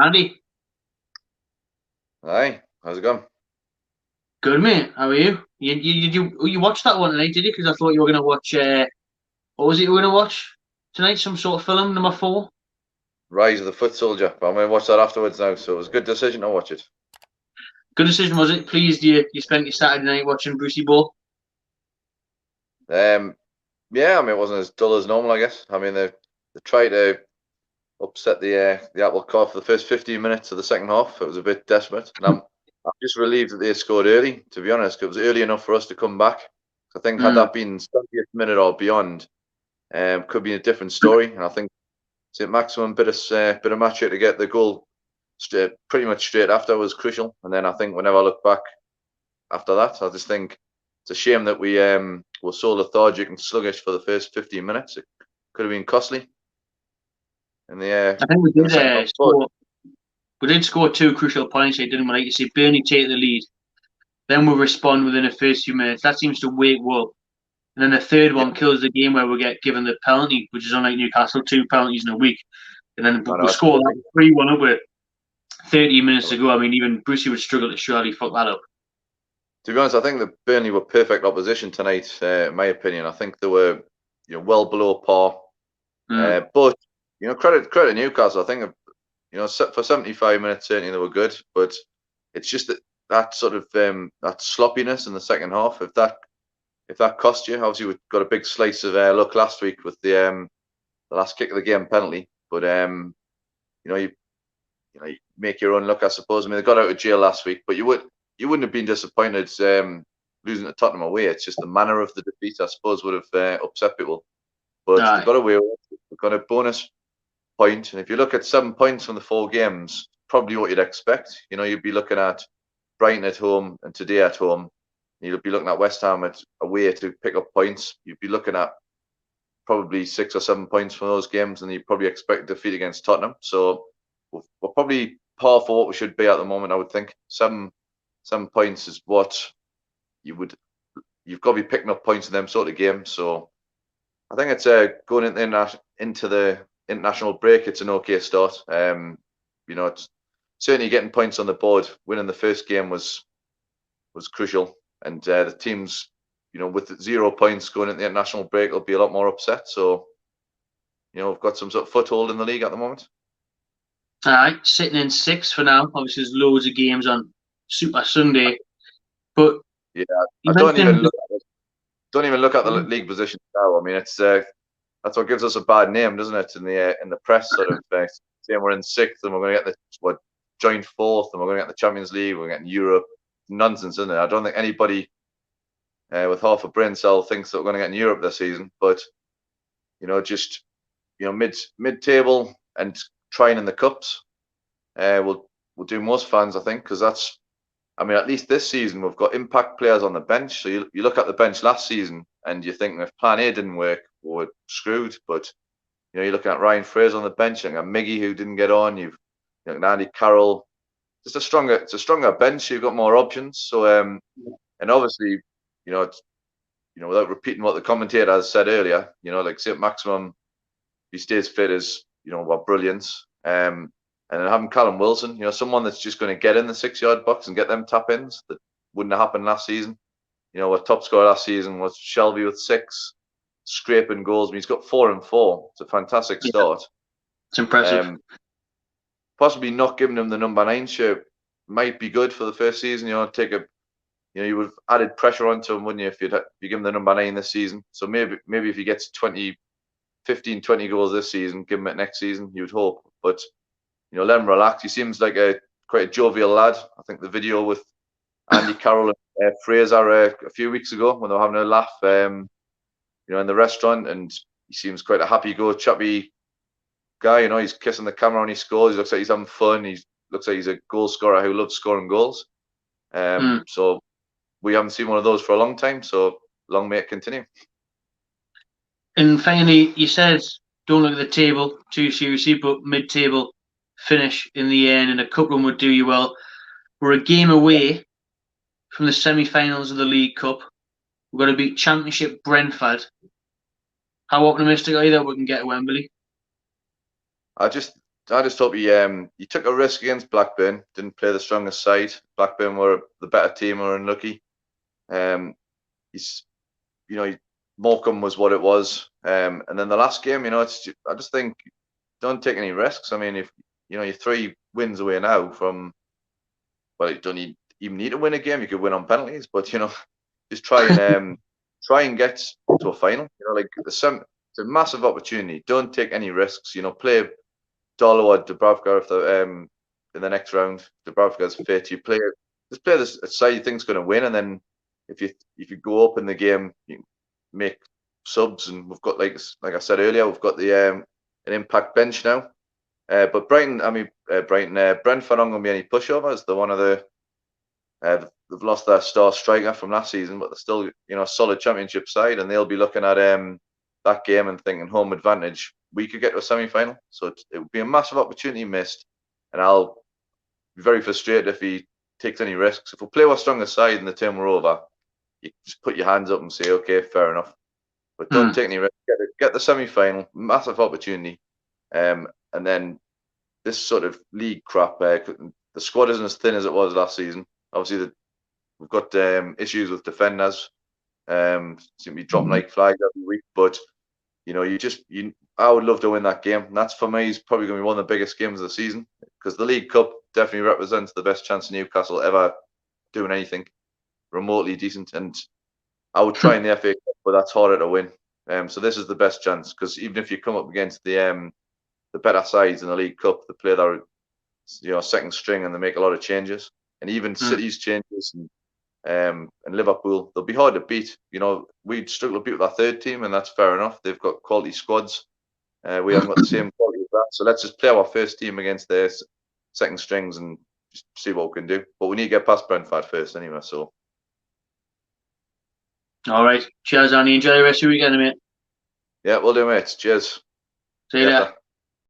Andy. Hi, how's it going? Good, mate. How are you? You watched that one tonight, did you? Because I thought you were going to watch. What was it you were going to watch tonight? Some sort of film, number 4. Rise of the Foot Soldier. But I'm going to watch that afterwards now, so it was a good decision to watch it. Good decision, was it? Pleased you spent your Saturday night watching Brucey Ball. Yeah, I mean, it wasn't as dull as normal, I guess. I mean, they tried to upset the apple cart for the first 15 minutes of the second half. It was a bit desperate, and I'm just relieved that they scored early. To be honest, it was early enough for us to come back. I think had that been 70th minute or beyond, could be a different story. And I think St. Maximum bit of match here to get the goal pretty much straight after was crucial. And then I think whenever I look back after that, I just think it's a shame that we were so lethargic and sluggish for the first 15 minutes. It could have been costly. And I think we did score 2 crucial points here, didn't we? Like you see, Burnley take the lead, then we respond within the first few minutes. That seems to wake up. And then the third one kills the game where we get given the penalty, which is unlike Newcastle, 2 penalties in a week. And then we score that 3-1 up with 30 minutes to go. I mean, even Brucey would struggle to surely fuck that up. To be honest, I think that Burnley were perfect opposition tonight, in my opinion. I think they were well below par. But, credit Newcastle. I think, for 75 minutes, certainly they were good. But it's just that sort of that sloppiness in the second half. If that cost you, obviously we got a big slice of luck last week with the last kick of the game penalty. But you make your own luck, I suppose. I mean, they got out of jail last week, but you wouldn't have been disappointed losing to Tottenham away. It's just the manner of the defeat, I suppose, would have upset people. But they got away with it. They got a bonus point, and if you look at 7 points from the 4 games, probably what you'd expect. You'd be looking at Brighton at home and today at home. You'd be looking at West Ham away to pick up points. You'd be looking at probably 6 or 7 points from those games, and you'd probably expect a defeat against Tottenham. So we're probably par for what we should be at the moment, I would think. 7 points is what you've got to be picking up points in them sort of games. So I think it's going into the international break. It's an okay start. It's certainly getting points on the board. Winning the first game was crucial, and the teams, with 0 points going into the international break, will be a lot more upset. So, we've got some sort of foothold in the league at the moment. All right, sitting in 6th for now. Obviously, there's loads of games on Super Sunday, but yeah, I don't even look at the league position now. I mean, it's that's what gives us a bad name, doesn't it? In the press, sort of saying we're in 6th and we're going to get joint 4th and we're going to get the Champions League, we're getting Europe. Nonsense, isn't it? I don't think anybody with half a brain cell thinks that we're going to get in Europe this season. But mid-table and trying in the cups will do most fans, I think, because that's. I mean, at least this season we've got impact players on the bench. So you look at the bench last season and you think if Plan A didn't work, we're screwed. But you're looking at Ryan Fraser on the bench, and Miggy who didn't get on. You've Andy Carroll. It's a stronger bench. You've got more options. So and obviously, without repeating what the commentator has said earlier, like St. Maximum, if he stays fit, is we're brilliant. And then having Callum Wilson, someone that's just going to get in the 6-yard box and get them tap-ins that wouldn't have happened last season. Our top scorer last season was Shelby with 6 scraping goals. I mean, he's got 4 and 4. It's a fantastic start. It's impressive. Possibly not giving him the number 9 shirt might be good for the first season. You would have added pressure onto him, wouldn't you, if you give him the number 9 this season? So maybe if he gets 15, 20 goals this season, give him it next season, you'd hope. But let him relax. He seems like quite a jovial lad. I think the video with Andy Carroll and Fraser a few weeks ago when they were having a laugh, in the restaurant, and he seems quite a happy-go-chappy guy. He's kissing the camera when he scores. He looks like he's having fun. He looks like he's a goal scorer who loves scoring goals. So we haven't seen one of those for a long time. So long may it continue. And finally, you said don't look at the table too seriously, but mid-table finish in the end, and a couple of them would do you well. We're a game away from the semi-finals of the League Cup. We're going to beat Championship Brentford. How optimistic are you that we can get to Wembley? I just just hope he took a risk against Blackburn. Didn't play the strongest side. Blackburn were the better team. Were unlucky. He's, Morecambe was what it was. And then the last game, I just think don't take any risks. I mean, if you're 3 wins away now from, well, you don't even need to win a game. You could win on penalties, but just try and get to a final. Like it's a massive opportunity. Don't take any risks. Play Dolo or Dubravka if in the next round. Dubravka's fit. Just play this side you think's going to win, and then if you go up in the game, you make subs. And we've got like I said earlier, we've got the an impact bench now. But Brentford aren't going to be any pushovers. They're one of the they've lost their star striker from last season, but they're still a solid championship side, and they'll be looking at that game and thinking home advantage. We could get to a semi-final, so it would be a massive opportunity missed, and I'll be very frustrated if he takes any risks. If we play our strongest side and the term we're over, you just put your hands up and say, okay, fair enough. But don't take any risks. Get the semi-final, massive opportunity. And then this sort of league crap, the squad isn't as thin as it was last season. Obviously, we've got issues with defenders. Seem to be dropping like flags every week. But, I would love to win that game. And that's, for me, is probably going to be one of the biggest games of the season, because the League Cup definitely represents the best chance of Newcastle ever doing anything remotely decent. And I would try in the FA Cup, but that's harder to win. So this is the best chance, because even if you come up against the better sides in the League Cup, they play their second string and they make a lot of changes. And even City's changes and Liverpool, they'll be hard to beat. We'd struggle to beat with our third team, and that's fair enough. They've got quality squads. We haven't got the same quality as that. So let's just play our first team against their second strings and just see what we can do. But we need to get past Brentford first anyway. So. All right. Cheers, Annie. Enjoy the rest of your weekend, mate. Yeah, we'll do, mate. Cheers. See you later.